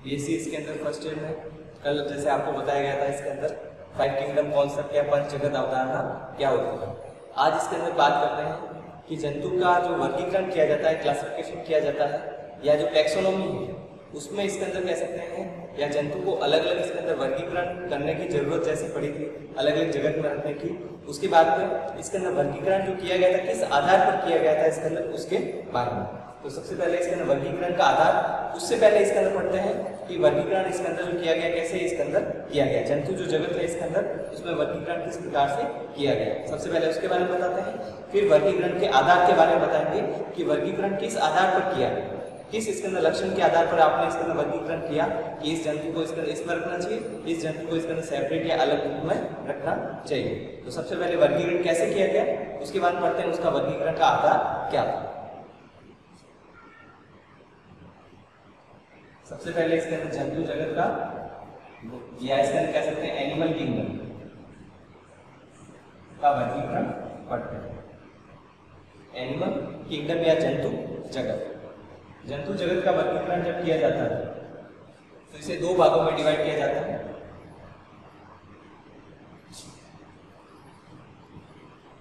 BSc इसके अंदर first year में कल जैसे आपको बताया गया था इसके अंदर 5 किंगडम कॉन्सेप्ट या पंच जगत अवधारणा क्या होती है। आज इसके अंदर बात करते हैं कि जंतु का जो वर्गीकरण किया जाता है, क्लासिफिकेशन किया जाता है या जो टैक्सोनॉमी है उसमें इसके अंदर कह सकते हैं या जंतु को अलग अलग इसके अंदर वर्गीकरण करने की जरूरत जैसी पड़ी थी, अलग अलग जगत में रखने की। उसके बाद में इसके अंदर वर्गीकरण जो किया गया था किस आधार पर किया गया था इसके अंदर उसके बारे में। तो सबसे पहले इसके अंदर वर्गीकरण का आधार, उससे पहले इसके अंदर पढ़ते हैं कि वर्गीकरण इसके अंदर जो किया गया कैसे इसके अंदर किया गया, जंतु जो जगत है इसके अंदर उसमें वर्गीकरण किस प्रकार से किया गया। सबसे पहले उसके बारे में बताते हैं, फिर वर्गीकरण के आधार के बारे में बताएंगे कि वर्गीकरण किस आधार पर किया गया, किस इसके अंदर लक्षण के आधार पर आपने इसके अंदर वर्गीकरण किया कि इस जंतु को इसके अंदर इसमें रखना चाहिए, इस जंतु को इसके अंदर सेपरेट या अलग रूप में रखना चाहिए। तो सबसे पहले वर्गीकरण कैसे किया गया, उसके बाद पढ़ते हैं उसका वर्गीकरण का आधार क्या था। सबसे पहले इसके अंदर जंतु जगत का या इसके अंदर कह सकते हैं एनिमल किंगडम का वर्गीकरण पढ़ते हैं। एनिमल किंगडम या जंतु जगत, जंतु जगत का वर्गीकरण जब किया जाता है तो इसे दो भागों में डिवाइड किया जाता है।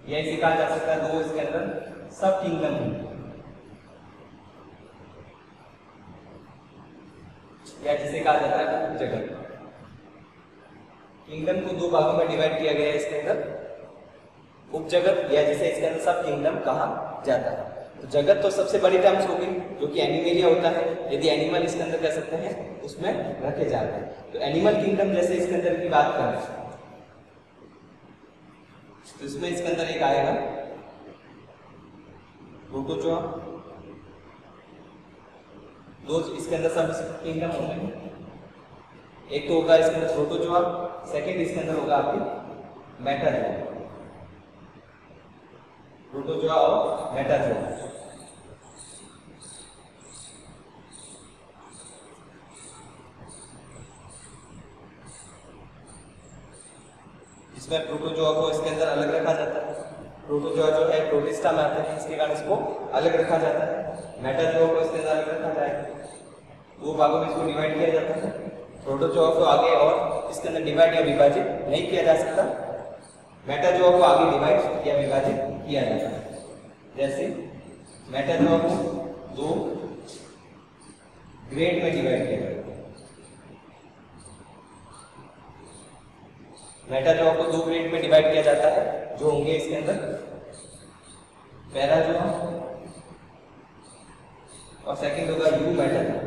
या इसे कहा जा सकता है दो इसके अंदर सब किंगडम है, या जिसे कहा जाता है जगत। किंगडम को दो भागों में डिवाइड किया गया है इसके अंदर, उपजगत या जिसे इसके अंदर सब किंगडम कहा जाता है। तो जगत तो सबसे बड़ी टर्म्स होगी जो कि एनिमलिया होता है, यदि एनिमल इसके अंदर कह सकते हैं उसमें रखे जाते हैं। तो एनिमल किंगडम जैसे इसके अंदर की बात करें तो इसमें इसके अंदर एक आएगा प्रोटोजोआ, दो इसके अंदर सब किंगडम होंगे, एक तो होगा इसके अंदर प्रोटोजोआ, सेकंड इसके अंदर होगा आपकी मेटाजोआ, प्रोटोजोआ और मेटाजोआ। इसमें प्रोटोजोआ को इसके अंदर अलग रखा जाता है, प्रोटोजोआ जो है प्रोटिस्टा में आते हैं इसके कारण इसको अलग रखा जाता है। मेटाजोआ को इसके अंदर अलग रखा जाएगा, दो भागों में इसको डिवाइड किया जाता है। प्रोटोजोआ को आगे और इसके अंदर डिवाइड या विभाजित नहीं किया जा सकता, मेटाजोआ को आगे डिवाइड या विभाजित किया जाता है। जैसे मेटाजोआ को दो ग्रेड में डिवाइड किया जाता है, मेटाजोआ को दो ग्रेड में डिवाइड किया जाता है जो होंगे इसके अंदर पैराजोआ और सेकंड होगा यू मेटाजोआ।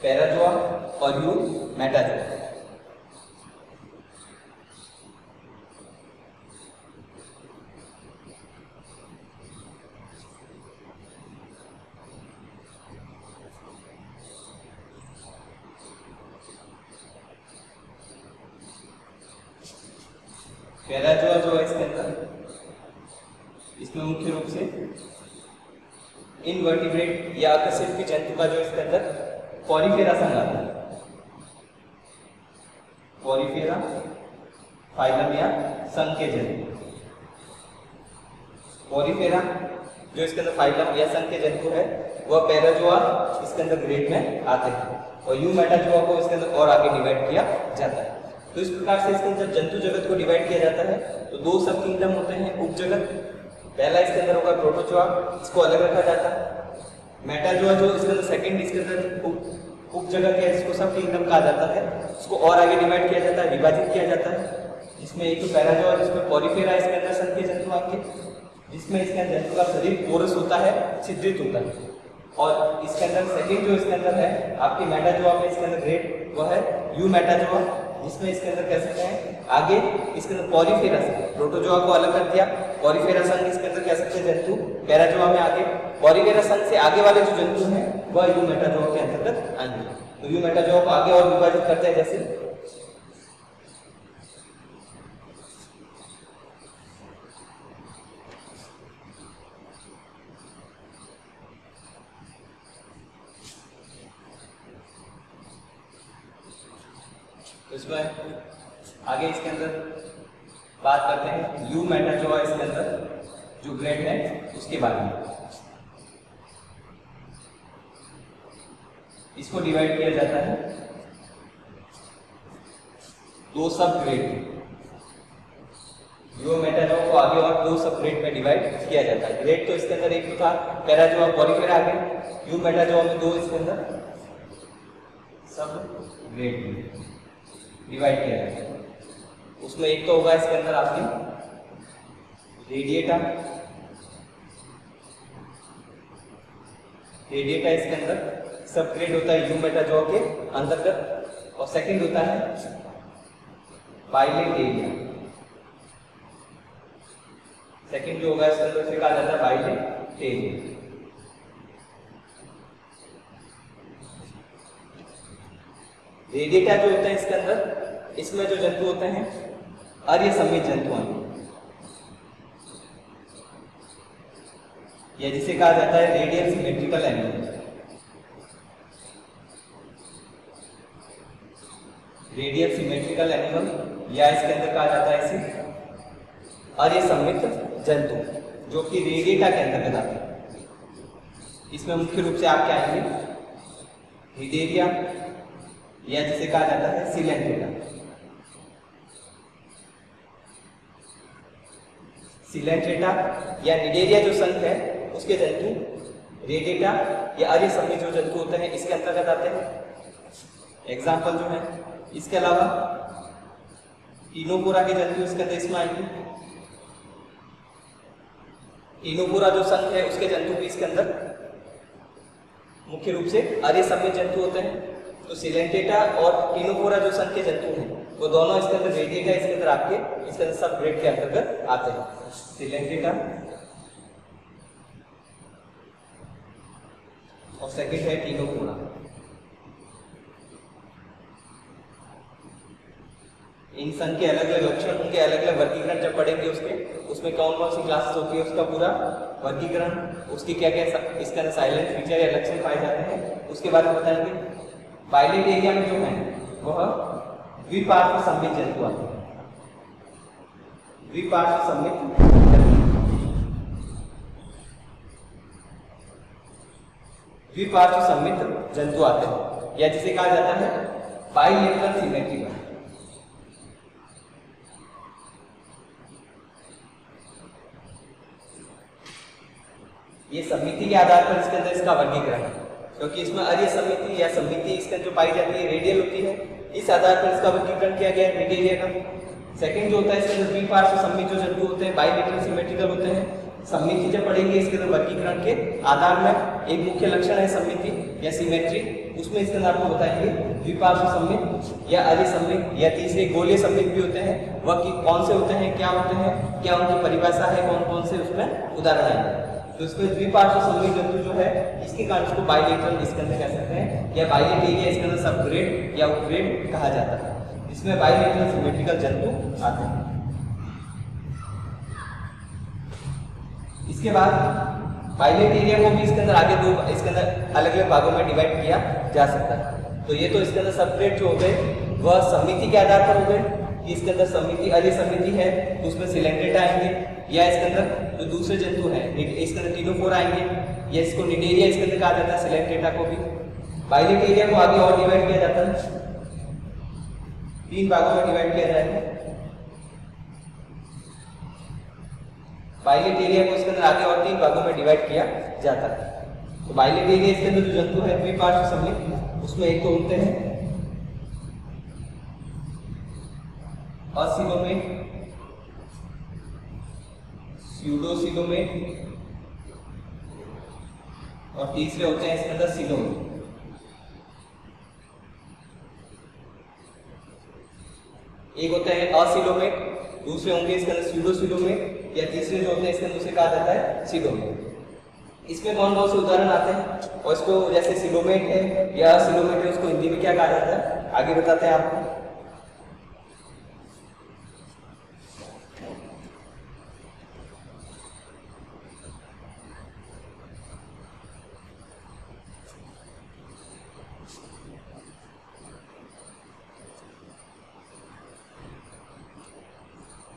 पैराजोआ और यू मेटाजोआ। पैराजोआ जो है इसके अंदर इसमें मुख्य रूप से इनवर्टिब्रेट या अकशेरुकी जंतु का जो इसके अंदर पॉलीफेरा संघ आता है, पॉलीफेरा फाइलम या संघ के जंतु। पॉलीफेरा जो इसके अंदर फाइलम या संघ के जंतु है वह पैराजोआ इसके अंदर ग्रेड में आते हैं और यू मेटाजोआ को इसके अंदर और आगे डिवाइड किया जाता है। तो इस प्रकार से इसके अंदर जंतु जगत को डिवाइड किया जाता है। तो दो सब किंगडम होते हैं, उपजगत, पहला इसके अंदर होगा प्रोटोजोआ, इसको अलग रखा जाता है। मेटाजोआ जो इसके अंदर सेकंड इसके अंदर उपजगत है, इसको सब किंगडम कहा जाता है, उसको और आगे डिवाइड किया जाता है, विभाजित किया जाता है। इसमें एक तो पैराजोआ जिसमें पॉलीफेरा इसके अंदर संघ के जंतु आएंगे, जिसमें इसके अंदर जंतु का शरीर पोरस होता है, छिद्रित होता है। और इसके अंदर सेकंड जो इसके अंदर है आपकी मेटाजोआ में इसके अंदर ग्रेड वह है यू मेटाजोआ, जिसमें इसके अंदर कह सकते हैं आगे इसके अंदर पॉलीफेरा संघ, प्रोटोजोआ को अलग कर दिया, पॉलीफेरा संघ इसके अंदर कह सकते हैं जंतु पैराजोआ में आगे, पॉलीफेरा संघ से आगे वाले जो जंतु हैं वह यू मेटाजोआ के अंतर्गत आएंगे। तो यू मेटाजोआ को आगे और विभाजित करते हैं जैसे इसमें आगे इसके अंदर बात करते हैं यू मेटाजोआ इसके अंदर जो ग्रेड है उसके बारे में। इसको डिवाइड किया जाता है दो सब ग्रेड, यूमेटाजोआ को आगे और दो सब ग्रेड में डिवाइड किया जाता है। ग्रेड तो इसके अंदर एक तो था पैराजोआ पॉलीफेरा आगे, यूमेटाजोआ में दो इसके अंदर सब ग्रेड में डिवाइड किया जाता है। उसमें एक तो होगा इसके अंदर आपकी रेडिएटा, रेडिएटा इसके अंदर सब ग्रेड होता है यूमेटाजोआ के अंतर्गत, और सेकंड होता है बाइलेटेरिया। सेकंड जो होगा इसके अंदर उसे कहा जाता है बाइलेटेरिया। रेडिएटा जो होता है इसके अंदर, इसमें जो जंतु होते हैं अर्य संमित जंतु हैं, या जिसे कहा जाता है radial symmetrical animal. Radial symmetrical animal या इसके अंदर कहा जाता है इसे अर्य संमित जंतु, जो कि रेडिएटा के अंतर्गत आते हैं। इसमें मुख्य रूप से आप क्या आएंगे, निडेरिया या जिसे कहा जाता है सिलेंट्रेटा। सिलेंट्रेटा या निडेरिया जो संघ है उसके जंतु रेडिएटा या अर्य संमित जो जंतु होते हैं इसके अंतर्गत आते हैं। एग्जाम्पल जो है, इसके अलावा टीनोपोरा के जंतु इसके अंदर इसमें आएंगे। टीनोपोरा जो संघ है उसके जंतु भी इसके अंदर मुख्य रूप से अर्य संमित जंतु होते हैं। तो सिलेंट्रेटा और टीनोपोरा जो संघ के जंतु हैं वो दोनों इसके अंदर रेडिएटा इसके अंदर आपके इसके अंदर सब ग्रेड के अंतर्गत आते हैं। सिलेंट्रेटा और सेकंड है टीनोपोरा। इन संघ के अलग अलग लक्षण, उनके अलग अलग वर्गीकरण जब पढ़ेंगे उसमें कौन कौन सी क्लासेस होती है उसका पूरा वर्गीकरण, उसकी क्या क्या इसके अंदर साइलेंट फीचर या लक्षण पाए जाते हैं उसके बारे में बताएंगे। बाइलेटेरिया में जो है वह द्विपार्श्व संमित जंतु आते हैं। द्विपार्श्व संमित द्विपार्श्व संमित जंतु आते हैं, या जिसे कहा जाता है बाइलेटरल सिमेट्रिकल। ये समिति के आधार पर इसके अंदर इसका वर्गीकरण है, क्योंकि इसमें अर्य समिति या समिति इसके अंदर जो पाई जाती है रेडियल होती है, इस आधार पर इसका वर्गीकरण किया गया है निडेरिया का। सेकंड जो होता है इसके अंदर द्विपार्श्व संमित जो जंतु होते हैं बाइलेटरल सिमेट्रिकल होते हैं। समिति जब पढ़ेंगे इसके अंदर वर्गीकरण के आधार में एक मुख्य लक्षण है समिति या सिमेट्री, उसमें इसके अंदर आपको बताएंगे द्विपार्श्व संमित या अर्य संमित, या तीसरे गोलीय संमित भी होते हैं। वह कौन से होते हैं, क्या होते हैं, क्या उनकी परिभाषा है, कौन कौन से उसमें उदाहरण आएंगे। तो इसमें द्विपार्श्व संमित जंतु जो है इसके कारण इसको बाइलेटरल इसके अंदर कह सकते हैं, या बाइलेटेरिया इसके अंदर सब ग्रेड या उपग्रेड कहा जाता है। इसमें बाइलेटरल सिमेट्रिकल जंतु आते हैं। इसके बाद बाइलेटेरिया को भी इसके अंदर आगे दो इसके अंदर अलग अलग भागों में डिवाइड किया जा सकता है। तो ये तो इसके अंदर सब ग्रेड जो हो गए वह समिति के आधार पर हो गए। इसके अंदर समिति अर्य समिति है तो उसमें सिलेंट्रेटा आएंगे, या इसके अंदर जो दूसरे जंतु हैं इसके अंदर टीनोपोरा आएंगे, या इसको निडेरिया इसके अंदर कहा जाता है सिलेंट्रेटा को भी। बाइलेटेरिया को आगे और डिवाइड किया जाता है, 3 भागों में डिवाइड किया जाएगा। बाइलेटेरिया को इसके अंदर आगे और 3 भागों में डिवाइड किया जाता है। तो बाइलेटेरिया इसके अंदर जो जंतु है द्विपार्श्व संमित, उसमें एक तो होते हैं असिलोमेट, स्यूडोसिलोमेट, और तीसरे होते हैं इसके अंदर सिलोमेट। एक होते हैं असिलोमेट, दूसरे होंगे इसके अंदर स्यूडोसिलोमेट, या तीसरे जो होते हैं इसके अंदर उसे कहा जाता है सिलोमेट। इसमें कौन कौन से उदाहरण आते हैं, और इसको जैसे सिलोमेट है या असिलोमेट है उसको हिंदी में क्या कहा जाता है आगे बताते हैं आपको।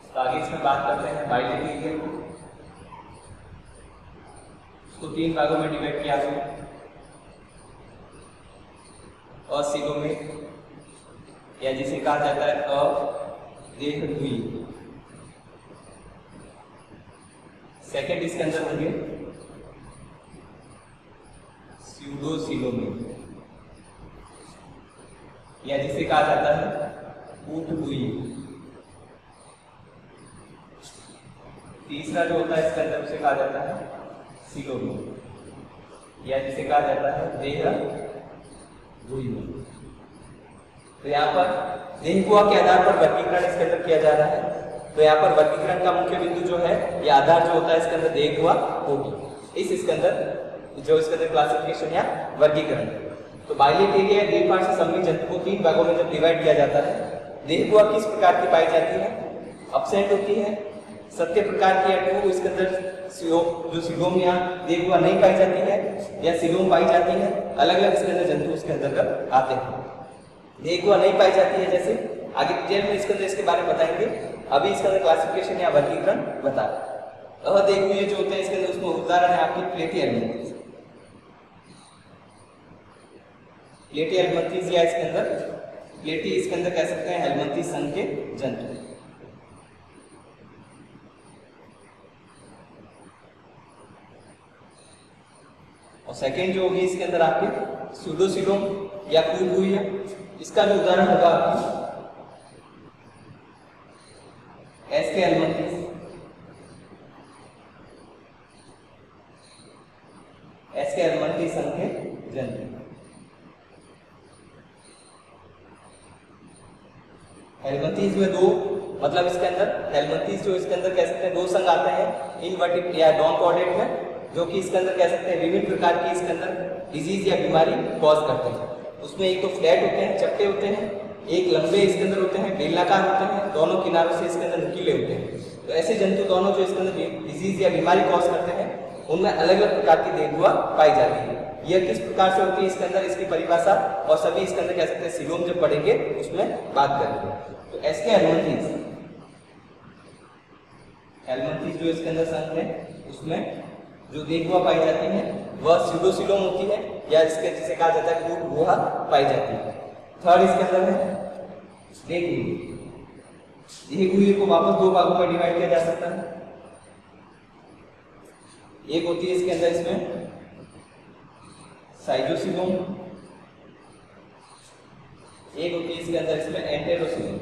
तो आगे इसमें बात करते हैं बाइलेटेरिया को। उसको 3 भागों में डिवाइड किया गया। असिलोमिक या जिसे कहा जाता है अदेहद्वीय। सेकंड इसके अंदर होंगे स्यूडोसिलोमिक या जिसे कहा जाता है कूटद्वीय। तीसरा जो होता है इसके अंदर उसे कहा जाता है सिलोमिक या जिसे कहा जाता है देहद्वीय। तो यहाँ पर देहगुहा के आधार पर वर्गीकरण इसके अंदर किया जा रहा है। तो यहाँ पर वर्गीकरण का मुख्य बिंदु जो है या आधार जो होता है इसके अंदर देहगुहा होगी। इसके अंदर जो इसके अंदर क्लासिफिकेशन या वर्गीकरण। तो बाइलेटेरिया द्विपार्श्व से सममित जंतु को 3 भागों में जब डिवाइड किया जाता है, देहगुहा किस प्रकार की पाई जाती है? अब्सेंट होती है। सत्य प्रकार की है तो इसके अंदर जो सिलोम या देहगुहा नहीं पाई जाती है या सिलोम पाई जाती है। अलग अलग इसके अंदर जंतु उसके अंतर्गत आते हैं। देहगुहा नहीं पाई जाती है जैसे आगे डिटेल में इसके अंदर इसके बारे में बताएंगे। अभी इसके अंदर क्लासिफिकेशन या वर्गीकरण बता रहे। अदेहगुहा जो होते हैं इसके अंदर उसमें उदाहरण है आपकी प्लेटी हेलमिंथीज। प्लेटी हेलमिंथीज या इसके अंदर प्लेटी इसके अंदर कह सकते हैं हेलमिंथीज संघ के जंतु। और सेकेंड जो होगी इसके अंदर आपके स्यूडोसिलोम या कूटद्वीय। इसका जो उदाहरण होगा आपकी एसके हेलमिंथीज, एसके हेलमिंथीज संघ के जंतु। हेलमिंथीज में दो मतलब इसके अंदर हेलमिंथीज जो इसके अंदर कह सकते हैं 2 संघ आते हैं इनवर्टिब्रेट या नॉन कोऑर्डिनेट में, जो कि इसके अंदर कह सकते हैं विभिन्न प्रकार की इसके अंदर डिजीज या बीमारी कॉज करते हैं। उसमें एक तो फ्लैट होते हैं, चपटे होते हैं, एक लंबे इसके अंदर होते हैं, बेलनाकार होते हैं, दोनों किनारों से इसके अंदर नुकीले होते हैं। तो ऐसे जंतु दोनों जो इसके अंदर डिजीज या बीमारी कॉज करते हैं उनमें अलग अलग प्रकार की देहगुहा पाई जाती है। यह किस प्रकार से होती है इसके अंदर इसकी परिभाषा और सभी इसके अंदर कह सकते हैं सिलोम जब पढ़ेंगे उसमें बात करेंगे। तो एसके हेलमिंथीज जो इसके अंदर संघ है उसमें जो देहगुहा पाई जाती है वह स्यूडोसिलोम होती है या इसके जिसे कहा जाता है कूटद्वीय पाई जाती है। थर्ड इसके अंदर है देहगुहा को वापस 2 भागों में डिवाइड किया जा सकता है। एक होती है इसके अंदर इसमें साइजोसिलोम, एक होती है इसके अंदर इसमें एंटेरोसिलोम।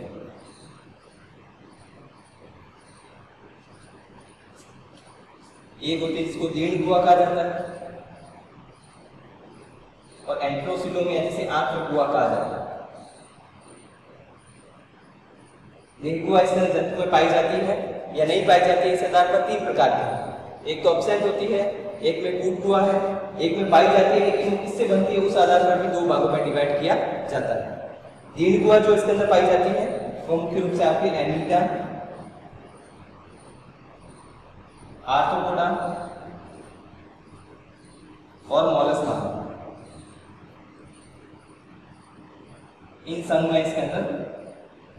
एक होती है जिसको दीर्घगुहा कहा जाता है और एंट्रोसिलोम या जिसे आंत्रगुहा कहा जाता है। दीर्घगुहा इसके अंदर जंतु में पाई जाती है या नहीं पाई जाती है, इस आधार पर 3 प्रकार की। एक तो अब्सेंट होती है, एक में कूटद्वीय है, एक में पाई जाती है लेकिन किससे बनती है उस आधार पर भी 2 भागों में डिवाइड किया जाता है। दीर्घगुहा जो इसके अंदर पाई जाती है वो मुख्य रूप से आपकी एनीलिडा, आर्थ्रोपोडा और मोलस्का इन संघ में इसके अंदर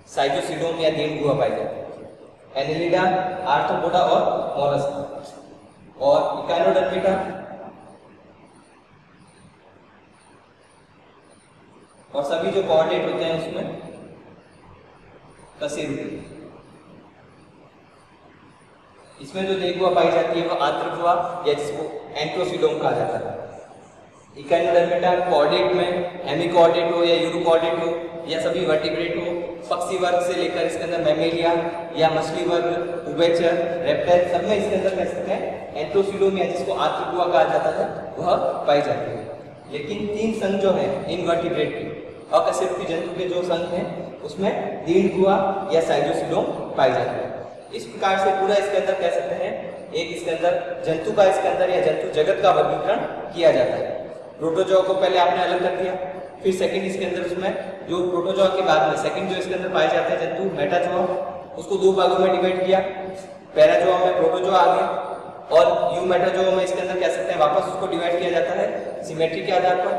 साइटोसिलोम या दीर्घगुहा पाई जाती है। एनीलिडा, आर्थ्रोपोडा और मोलस्का और इकाइनोडर्मिटा और सभी जो कोऑर्डिनेट होते हैं उसमें कशेरुकी। इसमें जो देहगुहा पाई जाती है वो आंत्रगुहा या जिसको एंट्रोसिलोम कहा जाता है। इकाइनोडर्मिटा कोऑर्डिनेट में हेमिकोऑर्डिनेट हो या यूरोकोऑर्डिनेट हो या सभी वर्टिब्रेट हो, पक्षी वर्ग से लेकर इसके अंदर मैमेलिया या मछली वर्ग, उभयचर, रेप्टाइल सब में इसके अंदर कह सकते हैं एंट्रोसिलोम या जिसको आंत्रगुहा कहा जाता है वह पाई जाती है। लेकिन 3 संघ जो है इनवर्टिब्रेट के अकशेरुकी जंतु के जो संघ हैं उसमें दीर्घगुहा या साइटोसिलोम पाई जाती है। इस प्रकार से पूरा इसके अंदर कह सकते हैं एक इसके अंदर जंतु का इसके अंदर या जंतु जगत का वर्गीकरण किया जाता है। प्रोटोजोआ को पहले आपने अलग कर दिया, फिर सेकंड इसके अंदर उसमें जो प्रोटोजोआ के बाद में सेकंड जो इसके अंदर पाए जाते हैं जंतु मेटाजोआ, उसको 2 भागों में डिवाइड किया। पैराजोआ में प्रोटोजोआ आ गया और यूमेटाजोआ में इसके अंदर कह सकते हैं वापस उसको डिवाइड किया जाता है सिमेट्री के आधार पर,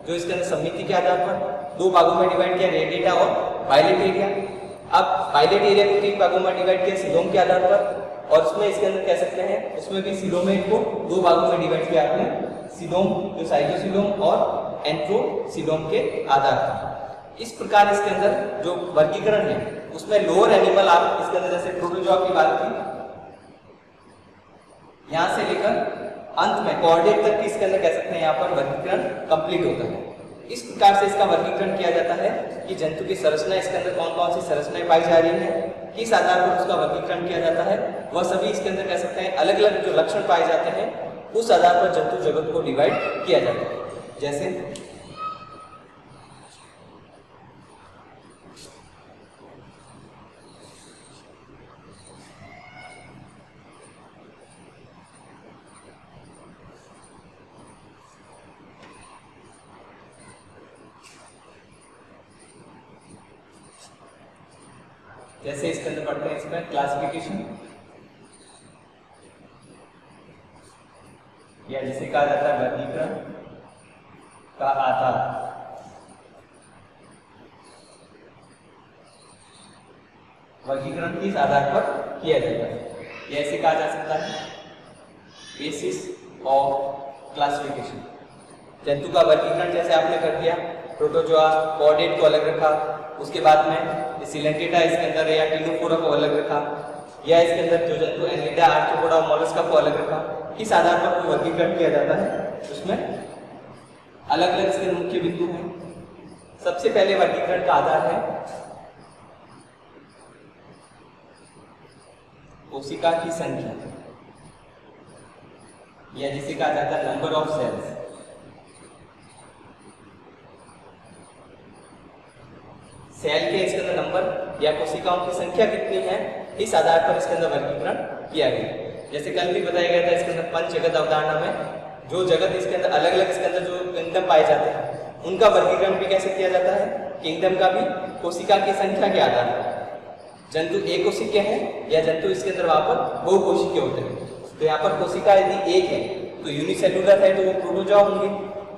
जो इसके अंदर सममिति के आधार पर 2 भागों में डिवाइड किया, रेडिएटा और बाइलेटेरिया। अब बाइलेटेरिया को 3 भागों में डिवाइड किया सिलोम के आधार पर और उसमें इसके अंदर कह सकते हैं उसमें भी सिलोमेट को 2 भागों में डिवाइड किया आपने सीलोम, जो साइटोसीलोम और एंट्रोसीलोम के आधार पर। इस प्रकार इसके अंदर जो वर्गीकरण है उसमें लोअर एनिमल, आप इसके अंदर जैसे प्रोटोजोआ की बात की, यहां से लेकर अंत में कॉर्डेट तक इसके अंदर कह सकते हैं यहाँ पर वर्गीकरण कंप्लीट होता है। इस प्रकार से इसका वर्गीकरण किया जाता है कि जंतु की संरचना, इसके अंदर कौन कौन सी संरचनाएं पाई जा रही हैं, किस आधार पर उसका वर्गीकरण किया जाता है, वह सभी इसके अंदर कह सकते हैं अलग अलग जो लक्षण पाए जाते हैं उस आधार पर जंतु जगत को डिवाइड किया जाता है। जैसे इसके अंदर पढ़ते हैं इसमें क्लासिफिकेशन, या जिसे कहा जाता है वर्गीकरण का आधार। वर्गीकरण किस आधार पर किया जाता है, यह ऐसे कहा जा सकता है बेसिस ऑफ क्लासिफिकेशन। जंतु का वर्गीकरण जैसे आपने कर दिया, प्रोटोजोआ, कॉर्डेट को अलग रखा, उसके बाद में सिलेंटेटा इसके अंदर या टिलोफोरा को अलग रखा, या इसके अंदर जो जंतु एनिलिडा, आर्थ्रोपोडा और मोलस्का को अलग रखा। किस आधार पर कोई वर्गीकरण किया जाता है, उसमें अलग अलग इसके मुख्य बिंदु हैं। सबसे पहले वर्गीकरण का आधार है कोशिका की संख्या, या जिसे कहा जाता है नंबर ऑफ सेल्स। सेल के इसके अंदर नंबर या कोशिकाओं की संख्या कितनी है, इस आधार पर इसके अंदर वर्गीकरण किया गया। जैसे कल भी बताया गया था इसके अंदर पंच जगत अवधारणा में, जो जगत इसके अंदर अलग अलग इसके अंदर जो किंगडम पाए जाते हैं उनका वर्गीकरण भी कैसे किया जाता है, किंगडम का भी कोशिका की संख्या के आधार पर। जंतु एक कोशिकीय है या जंतु इसके अंदर वहां पर बहुकोशिकीय होते हैं। तो यहाँ पर कोशिका यदि एक है तो यूनिसेलुलर है तो वो प्रोटोजोआ होंगे,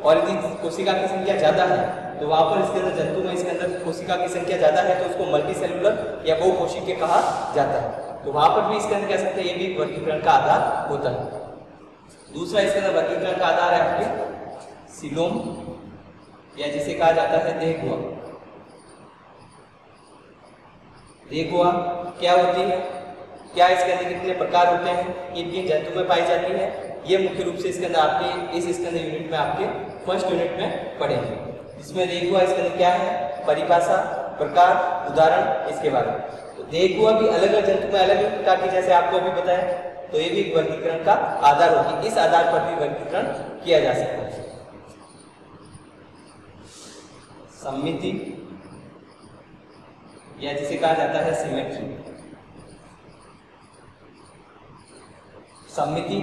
और यदि कोशिका की संख्या ज्यादा है तो वहां पर इसके अंदर जंतु में इसके अंदर कोशिका की संख्या ज्यादा है तो उसको मल्टीसेलुलर या बहुकोशिकीय कहा जाता है। तो वहां पर भी इसके अंदर कह सकते हैं ये भी वर्गीकरण का आधार होता है। दूसरा इसके अंदर वर्गीकरण का आधार है आपके सीलोम, या जिसे कहा जाता है देहगुहा। देहगुहा क्या होती है, क्या इसके अंदर कितने प्रकार होते हैं, किन जंतु में पाई जाती है, ये मुख्य रूप से इसके अंदर आपके इसके अंदर यूनिट में आपके फर्स्ट यूनिट में पढ़ेंगे। इसमें देहगुहा इसके अंदर क्या है, परिभाषा, प्रकार, उदाहरण, इसके बारे में। तो देहगुहा भी अलग अलग जंतु में अलग अलग प्रकार की, जैसे आपको अभी बताया, तो ये भी वर्गीकरण का आधार होगी। इस आधार पर भी वर्गीकरण किया जा सकता है। सममिति, या जिसे कहा जाता है सिमेट्री। सममिति,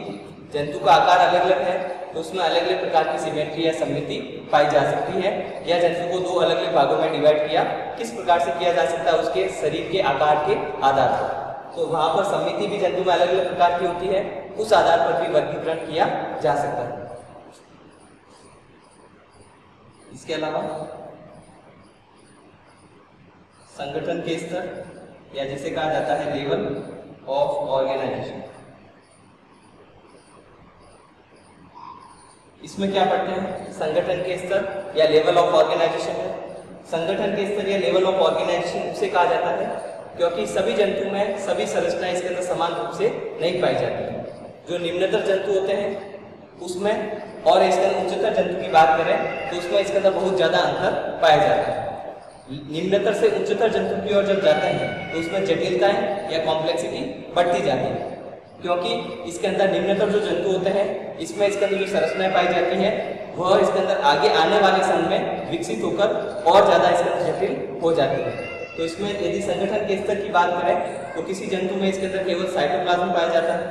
जंतु का आकार अलग अलग है तो उसमें अलग अलग प्रकार की सिमेट्री या सममिति पाई जा सकती है, या जंतु को दो अलग अलग भागों में डिवाइड किया, किस प्रकार से किया जा सकता है, उसके शरीर के आकार के आधार पर। तो वहां पर सममिति भी जंतु में अलग अलग प्रकार की होती है, उस आधार पर भी वर्गीकरण किया जा सकता है। इसके अलावा संगठन के स्तर, या जिसे कहा जाता है लेवल ऑफ ऑर्गेनाइजेशन। इसमें क्या पढ़ते हैं, संगठन के स्तर या लेवल ऑफ ऑर्गेनाइजेशन है। संगठन के स्तर या लेवल ऑफ ऑर्गेनाइजेशन उसे कहा जाता है क्योंकि सभी जंतु में सभी संरचनाएं इसके अंदर समान रूप से नहीं पाई जाती है। जो निम्नतर जंतु होते हैं उसमें और इसके अंदर उच्चतर जंतु की बात करें तो उसमें इसके अंदर बहुत ज्यादा अंतर पाया जाता है। निम्नतर से उच्चतर जंतु की ओर जब जाते हैं तो उसमें जटिलताएं या कॉम्प्लेक्सिटी बढ़ती जाती है, क्योंकि इसके अंदर निम्नतर जो जंतु होते हैं इसमें इसके अंदर जो संरचनाएं पाई जाती हैं वह इसके अंदर आगे आने वाले समय में विकसित होकर और ज्यादा इसके अंदर जटिल हो जाती है। तो इसमें यदि संगठन के स्तर की बात करें तो किसी जंतु में इसके अंदर केवल साइटोप्लाज्म पाया जाता है,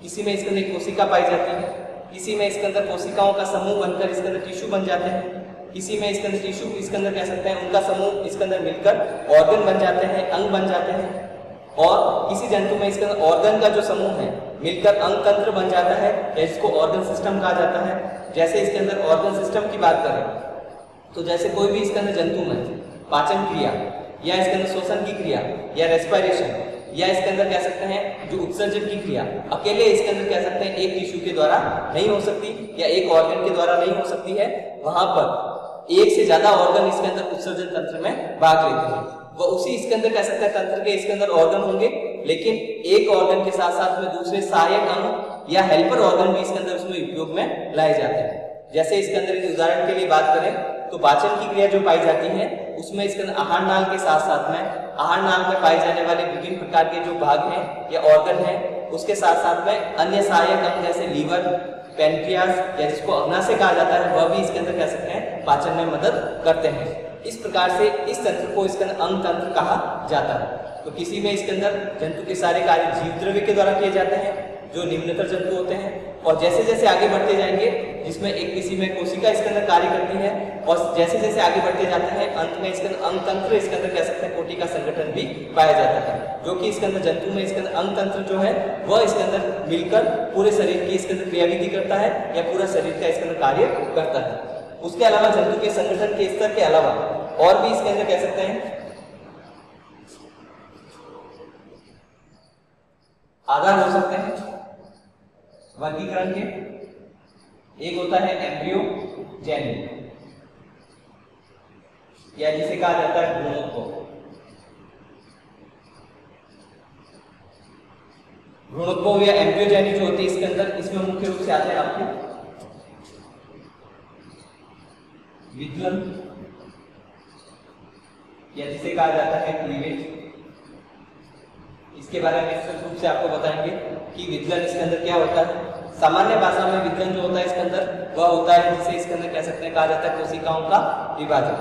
किसी में इसके अंदर कोशिका पाई जाती है, किसी में इसके अंदर कोशिकाओं का समूह बनकर इसके अंदर टिश्यू बन जाते हैं, किसी में इसके अंदर टिश्यू इसके अंदर कह सकते हैं उनका समूह इसके अंदर मिलकर ऑर्गन बन जाते हैं, अंग बन जाते हैं, और किसी जंतु में इसके अंदर ऑर्गन का जो समूह है मिलकर अंग तंत्र बन जाता है, जिसको ऑर्गन सिस्टम कहा जाता है। जैसे इसके अंदर ऑर्गन सिस्टम की बात करें तो जैसे कोई भी इसके अंदर जंतु में पाचन क्रिया या इसके अंदर श्वसन की क्रिया या रेस्पिरेशन या इसके अंदर कह सकते हैं जो उत्सर्जन की क्रिया अकेले इसके अंदर कह सकते हैं एक टिश्यू के द्वारा नहीं हो सकती या एक ऑर्गन के द्वारा नहीं हो सकती है, वहां पर एक से ज्यादा ऑर्गन इसके अंदर उत्सर्जन तंत्र में भाग लेते हैं। वो उसी इसके अंदर कह सकते हैं तंत्र के इसके अंदर ऑर्गन होंगे, लेकिन एक ऑर्गन के साथ साथ में दूसरे सहायक अंग या हेल्पर ऑर्गन भी इसके अंदर उसमें उपयोग में लाए जाते हैं। जैसे इसके अंदर एक उदाहरण के लिए बात करें तो पाचन की क्रिया जो पाई जाती है उसमें इसके अंदर आहार नाल के साथ साथ में आहार नाल में पाए जाने वाले विभिन्न प्रकार के जो भाग हैं या ऑर्गन हैं, उसके साथ साथ में अन्य सहायक अंग जैसे लीवर, पैनक्रियाज या जिसको अग्नाशय कहा जाता है, वह भी इसके अंदर कह सकते हैं पाचन में मदद करते हैं। इस प्रकार से इस तंत्र को इसके अंदर अंग तंत्र कहा जाता है। तो किसी में इसके अंदर जंतु के सारे कार्य जीव द्रव्य के द्वारा किए जाते हैं जो निम्नतर जंतु होते हैं, और जैसे जैसे आगे बढ़ते जाएंगे जिसमें एक किसी में कोशिका इसके अंदर कार्य करती है, और जैसे जैसे आगे बढ़ते जाते हैं अंत में इसके अंदर अंग तंत्र इसके अंदर कह सकते हैं कोटि का संगठन भी पाया जाता है, जो कि इसके अंदर जंतु में इसके अंदर अंग तंत्र जो है वह इसके अंदर मिलकर पूरे शरीर की इसके अंदर क्रियाविधि करता है या पूरा शरीर का इसके अंदर कार्य करता है। उसके अलावा जंतु के संगठन के स्तर के अलावा और भी इसके अंदर कह सकते हैं आधार हो सकते हैं वर्गीकरण के। एक होता है एम्ब्रियो जेनी या जिसे कहा जाता है भ्रूणोद्भव। भ्रूणोद्भव या एम्ब्रियोजेनी जो होती है इसके अंदर, इसमें मुख्य रूप से आते हैं आपके विदलन या जिसे कहा जाता है क्लीवेज। इसके बारे में विस्तृत रूप से आपको बताएंगे कि विदलन इसके अंदर क्या होता है। सामान्य भाषा में विदलन जो होता है इसके अंदर वह होता है जिसे इसके अंदर कह सकते हैं कहा जाता है कोशिकाओं का विभाजन।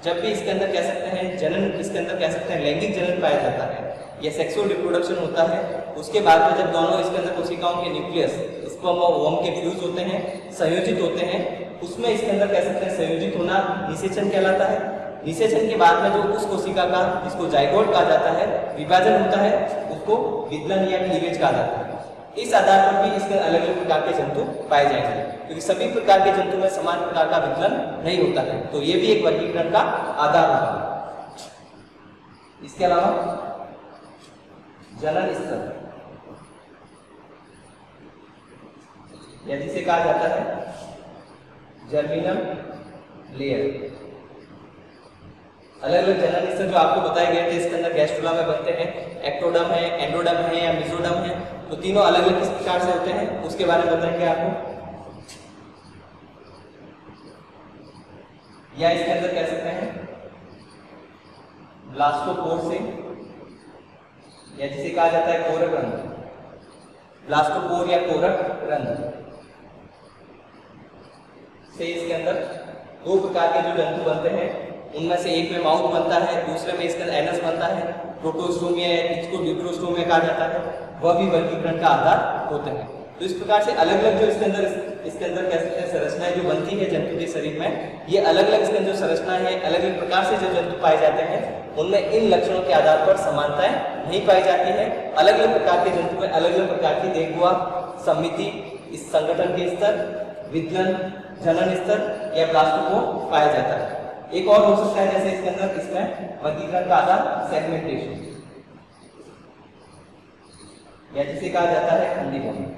जब भी इसके अंदर कह सकते हैं जनन इसके अंदर कह सकते हैं लैंगिक जनन पाया जाता है या सेक्सुअल रिप्रोडक्शन होता है, उसके बाद में जब दोनों इसके अंदर कोशिकाओं के न्यूक्लियस स्पर्म और ओवम के फ्यूज होते हैं, संयोजित होते हैं, उसमें इसके अंदर कह सकते हैं संयोजित होना निषेचन कहलाता है। निषेचन के बाद में जो उस कोशिका का जिसको जाइगोट कहा जाता है विभाजन होता है उसको विदलन या क्लीवेज कहा जाता है। इस आधार पर भी इसके अलग अलग प्रकार के जंतु पाए जाएंगे, क्योंकि सभी प्रकार के जंतु में समान प्रकार का विदलन नहीं होता है, तो ये भी एक वर्गीकरण का आधार होगा। इसके अलावा जनन स्तर या जिसे कहा जाता है जर्मिनल लेयर। अलग अलग जनन स्तर जो आपको बताए गए थे इसके अंदर गैस्ट्रोला में बनते हैं, एक्टोडम है, एंडोडम है या मिजोडम है, तो तीनों अलग अलग किस प्रकार से होते हैं उसके बारे में बताएंगे आपको। या इसके अंदर कह सकते हैं ब्लास्टोपोर से या जिसे कहा जाता है कोरक रंध्र। ब्लास्टोपोर या कोरक रंध्र से इसके अंदर दो प्रकार के जो जंतु बनते हैं, उनमें से एक में माउथ बनता है, दूसरे में इसका एनस बनता है। प्रोटोस्टोमिया इसको ड्यूटरोस्टोमिया कहा जाता है, वह भी वर्गीकरण का आधार होते हैं। तो इस प्रकार से अलग अलग जो इसके अंदर कह सकते हैं संरचनाएं जो बनती है जंतु के शरीर में, ये अलग अलग इसके अंदर संरचनाएं हैं, अलग अलग प्रकार से जो जंतु पाए जाते हैं उनमें इन लक्षणों के आधार पर समानताएं नहीं पाई जाती है। अलग अलग प्रकार के जंतु में अलग अलग प्रकार की देखुआ समिति, इस संगठन के स्तर, विदलन, जनन स्तर या ब्लास्टोपोर पाया जाता है। एक और हो सकता है जैसे इसके अंदर इसमें वर्गीकरण का आधार सेगमेंटेशन या जिसे कहा जाता है खंडीकरण।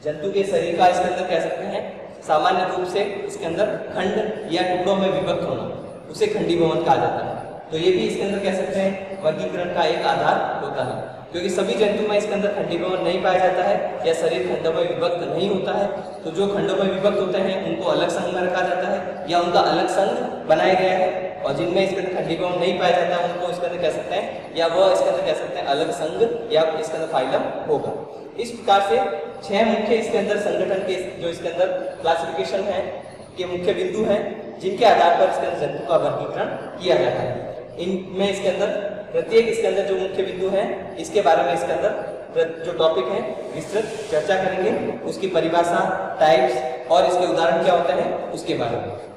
जंतु के शरीर का इसके अंदर कह सकते हैं सामान्य रूप से इसके अंदर खंड या टुकड़ों में विभक्त होना, उसे खंडीभवन कहा जाता है। तो ये भी इसके अंदर कह सकते हैं वर्गीकरण का एक आधार होता है, क्योंकि सभी जंतु में इसके अंदर खंडीभवन नहीं पाया जाता है या शरीर खंडों में विभक्त नहीं होता है। तो जो खंडों में विभक्त होते हैं उनको अलग संघ में रखा जाता है या उनका अलग संघ बनाया गया है, और जिनमें इसके अंदर खंडीभवन नहीं पाया जाता है उनको इसके अंदर कह सकते हैं या वह इसके अंदर कह सकते हैं अलग संघ या इसके अंदर फाइलम होगा। इस प्रकार से 6 मुख्य इसके अंदर संगठन के जो इसके अंदर क्लासिफिकेशन है के मुख्य बिंदु हैं, जिनके आधार पर इसके अंदर जंतु का वर्गीकरण किया जाता है। इनमें इसके अंदर प्रत्येक इसके अंदर जो मुख्य बिंदु हैं इसके बारे में इसके अंदर जो टॉपिक है विस्तृत चर्चा करेंगे, उसकी परिभाषा, टाइप्स और इसके उदाहरण क्या होते हैं उसके बारे में।